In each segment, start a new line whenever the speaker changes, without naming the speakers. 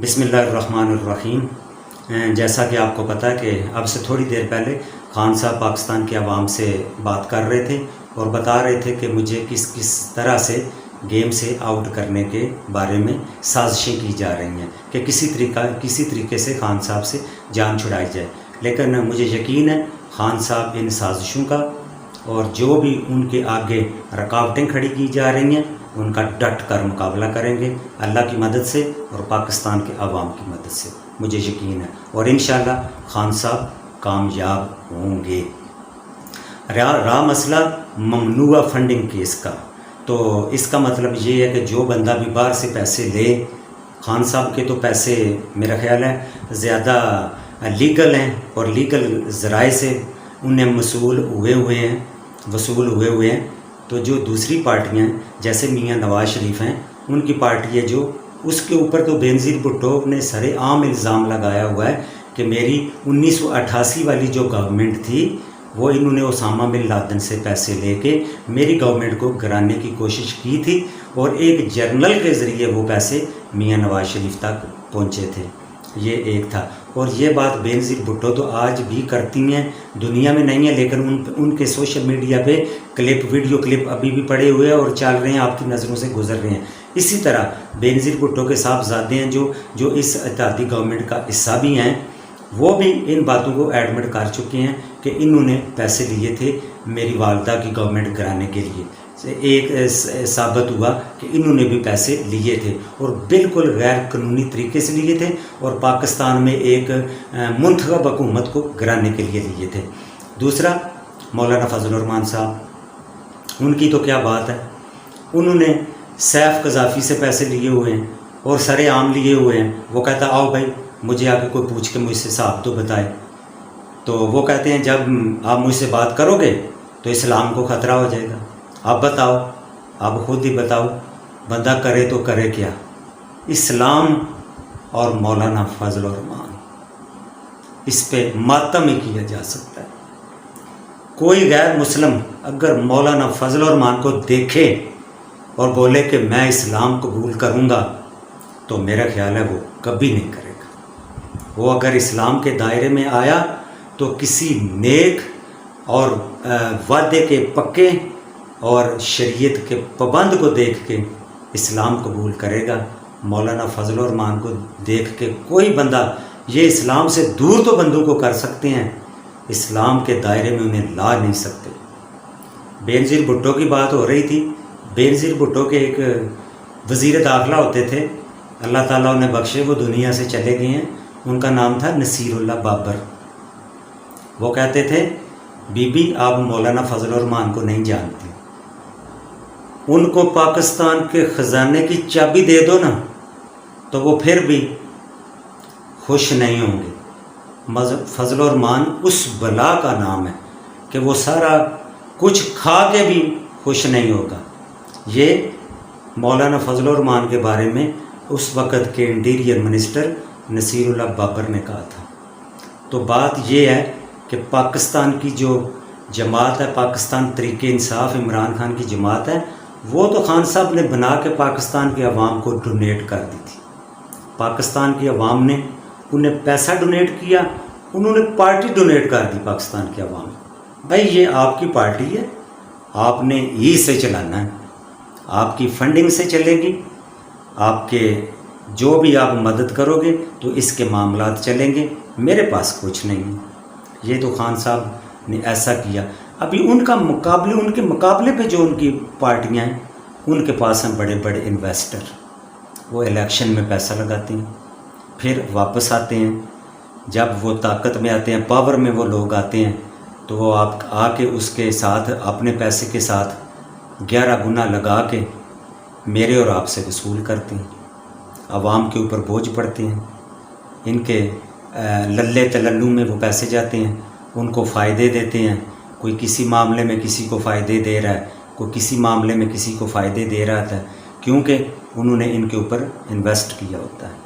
بسم اللہ الرحمن الرحیم۔ جیسا کہ آپ کو پتہ ہے کہ اب سے تھوڑی دیر پہلے خان صاحب پاکستان کی عوام سے بات کر رہے تھے اور بتا رہے تھے کہ مجھے کس طرح سے گیم سے آؤٹ کرنے کے بارے میں سازشیں کی جا رہی ہیں کہ کسی طریقے سے خان صاحب سے جان چھڑائی جائے، لیکن مجھے یقین ہے خان صاحب ان سازشوں کا اور جو بھی ان کے آگے رکاوٹیں کھڑی کی جا رہی ہیں ان کا ڈٹ کر مقابلہ کریں گے اللہ کی مدد سے اور پاکستان کے عوام کی مدد سے، مجھے یقین ہے، اور انشاءاللہ خان صاحب کامیاب ہوں گے۔ رہا مسئلہ ممنوعہ فنڈنگ کیس کا، تو اس کا مطلب یہ ہے کہ جو بندہ بھی باہر سے پیسے لے، خان صاحب کے تو پیسے میرا خیال ہے زیادہ لیگل ہیں اور لیگل ذرائع سے انہیں وصول ہوئے ہیں، تو جو دوسری پارٹیاں ہیں جیسے میاں نواز شریف ہیں، ان کی پارٹی ہے جو اس کے اوپر تو بینظیر بھٹو نے سر عام الزام لگایا ہوا ہے کہ میری 1988 والی جو گورنمنٹ تھی وہ انہوں نے اسامہ بن لادن سے پیسے لے کے میری گورنمنٹ کو گرانے کی کوشش کی تھی، اور ایک جرنل کے ذریعے وہ پیسے میاں نواز شریف تک پہنچے تھے، یہ ایک تھا۔ اور یہ بات بینظیر بھٹو تو آج بھی کرتی ہیں، دنیا میں نہیں ہے، لیکن ان کے سوشل میڈیا پہ ویڈیو کلپ ابھی بھی پڑے ہوئے ہیں اور چل رہے ہیں، آپ کی نظروں سے گزر رہے ہیں۔ اسی طرح بینظیر بھٹو کے صاحبزادے ہیں جو اس اتحادی گورنمنٹ کا حصہ بھی ہیں، وہ بھی ان باتوں کو ایڈمٹ کر چکے ہیں کہ انہوں نے پیسے لیے تھے میری والدہ کی گورنمنٹ گرانے کے لیے۔ ایک ثابت ہوا کہ انہوں نے بھی پیسے لیے تھے اور بالکل غیر قانونی طریقے سے لیے تھے اور پاکستان میں ایک منتخب حکومت کو گرانے کے لیے لیے تھے۔ دوسرا مولانا فضل الرحمان صاحب، ان کی تو کیا بات ہے، انہوں نے سیف قذافی سے پیسے لیے ہوئے ہیں اور سر عام لیے ہوئے ہیں۔ وہ کہتا آؤ بھائی مجھے آ کے کوئی پوچھ کے مجھ سے صاحب تو بتائے، تو وہ کہتے ہیں جب آپ مجھ سے بات کرو گے تو اسلام کو خطرہ ہو جائے گا، آپ بتاؤ، آپ خود ہی بتاؤ بندہ کرے تو کرے کیا۔ اسلام اور مولانا فضل الرحمان، اس پہ ماتم ہی کیا جا سکتا ہے۔ کوئی غیر مسلم اگر مولانا فضل الرحمان کو دیکھے اور بولے کہ میں اسلام قبول کروں گا تو میرا خیال ہے وہ کبھی نہیں کرے گا۔ وہ اگر اسلام کے دائرے میں آیا تو کسی نیک اور وعدے کے پکے اور شریعت کے پابند کو دیکھ کے اسلام قبول کرے گا۔ مولانا فضل الرحمان کو دیکھ کے کوئی بندہ، یہ اسلام سے دور تو بندوں کو کر سکتے ہیں، اسلام کے دائرے میں انہیں لا نہیں سکتے۔ بینظیر بھٹو کی بات ہو رہی تھی، بینظیر بھٹو کے ایک وزیر داخلہ ہوتے تھے، اللہ تعالیٰ انہیں بخشے، وہ دنیا سے چلے گئے ہیں، ان کا نام تھا نصیر اللہ بابر۔ وہ کہتے تھے بی بی آپ مولانا فضل الرحمان کو نہیں جانتی، ان کو پاکستان کے خزانے کی چابی دے دو نا تو وہ پھر بھی خوش نہیں ہوں گے۔ فضل الرحمان اس بلا کا نام ہے کہ وہ سارا کچھ کھا کے بھی خوش نہیں ہوگا۔ یہ مولانا فضل الرحمان کے بارے میں اس وقت کے انٹیریئر منسٹر نصیر اللہ بابر نے کہا تھا۔ تو بات یہ ہے کہ پاکستان کی جو جماعت ہے، پاکستان تحریک انصاف عمران خان کی جماعت ہے، وہ تو خان صاحب نے بنا کے پاکستان کے عوام کو ڈونیٹ کر دی تھی۔ پاکستان کی عوام نے انہیں پیسہ ڈونیٹ کیا، انہوں نے پارٹی ڈونیٹ کر دی پاکستان کے عوام۔ بھائی یہ آپ کی پارٹی ہے، آپ نے ہی سے چلانا ہے، آپ کی فنڈنگ سے چلے گی، آپ کے جو بھی آپ مدد کرو گے تو اس کے معاملات چلیں گے، میرے پاس کچھ نہیں ہے۔ یہ تو خان صاحب نے ایسا کیا۔ ابھی ان کے مقابلے پہ جو ان کی پارٹیاں ہیں، ان کے پاس ہیں بڑے بڑے انویسٹر، وہ الیکشن میں پیسہ لگاتے ہیں، پھر واپس آتے ہیں، جب وہ طاقت میں آتے ہیں، پاور میں وہ لوگ آتے ہیں تو وہ آ کے اس کے ساتھ اپنے پیسے کے ساتھ 11 گنا لگا کے میرے اور آپ سے وصول کرتے ہیں، عوام کے اوپر بوجھ پڑتے ہیں، ان کے للے تللو میں وہ پیسے جاتے ہیں، ان کو فائدے دیتے ہیں، کوئی کسی معاملے میں کسی کو فائدے دے رہا ہے، کوئی کسی معاملے میں کسی کو فائدے دے رہا تھا، کیونکہ انہوں نے ان کے اوپر انویسٹ کیا ہوتا ہے۔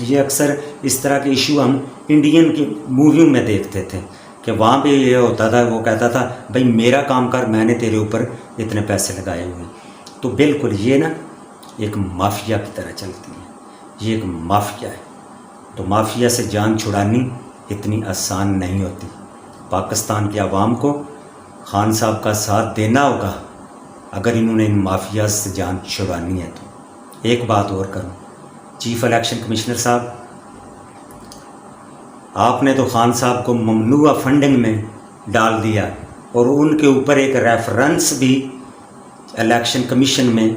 یہ اکثر اس طرح کے ایشو ہم انڈین کی موویوں میں دیکھتے تھے کہ وہاں پہ یہ ہوتا تھا، وہ کہتا تھا بھائی میرا کام کر، میں نے تیرے اوپر اتنے پیسے لگائے ہوئے۔ تو بالکل یہ نا ایک مافیا کی طرح چلتی ہے۔ یہ ایک مافیا ہے. تو مافیا سے جان چھڑانی اتنی آسان نہیں ہوتی. پاکستان کی عوام کو خان صاحب کا ساتھ دینا ہوگا اگر انہوں نے ان مافیا سے جان چھڑانی ہے. تو ایک بات اور کروں، چیف الیکشن کمشنر صاحب، آپ نے تو خان صاحب کو ممنوعہ فنڈنگ میں ڈال دیا اور ان کے اوپر ایک ریفرنس بھی الیکشن کمیشن میں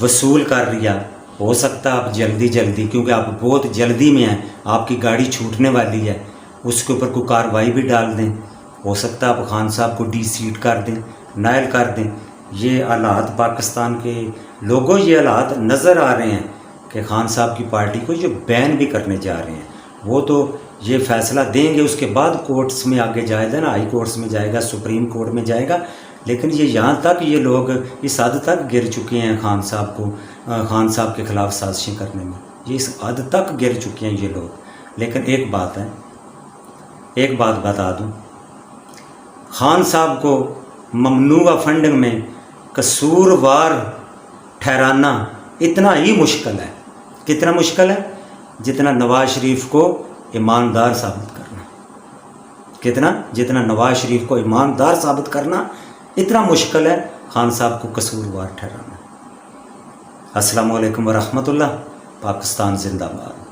وصول کر لیا. ہو سکتا ہے آپ جلدی کیونکہ آپ بہت جلدی میں ہیں، آپ کی گاڑی چھوٹنے والی ہے، اس کے اوپر کوئی کارروائی بھی ڈال دیں. ہو سکتا ہے آپ خان صاحب کو ڈی سیٹ کر دیں، نائل کر دیں. یہ حالات پاکستان کے لوگوں، یہ حالات نظر آ رہے ہیں کہ خان صاحب کی پارٹی کو جو بین بھی کرنے جا رہے ہیں، وہ تو یہ فیصلہ دیں گے، اس کے بعد کورٹس میں آگے جائے گا نا، ہائی کورٹس میں جائے گا، سپریم کورٹ میں جائے گا. لیکن یہ یہاں تک یہ لوگ اس حد تک گر چکے ہیں خان صاحب کے خلاف سازشیں کرنے میں، یہ اس حد تک گر چکے ہیں یہ لوگ. لیکن ایک بات ہے، ایک بات بتا دوں، خان صاحب کو ممنوعہ فنڈنگ میں قصوروار ٹھہرانا اتنا ہی مشکل ہے. کتنا مشکل ہے؟ جتنا نواز شریف کو ایماندار ثابت کرنا. جتنا نواز شریف کو ایماندار ثابت کرنا اتنا مشکل ہے خان صاحب کو قصوروار ٹھہرانا. السلام علیکم ورحمۃ اللہ. پاکستان زندہ باد.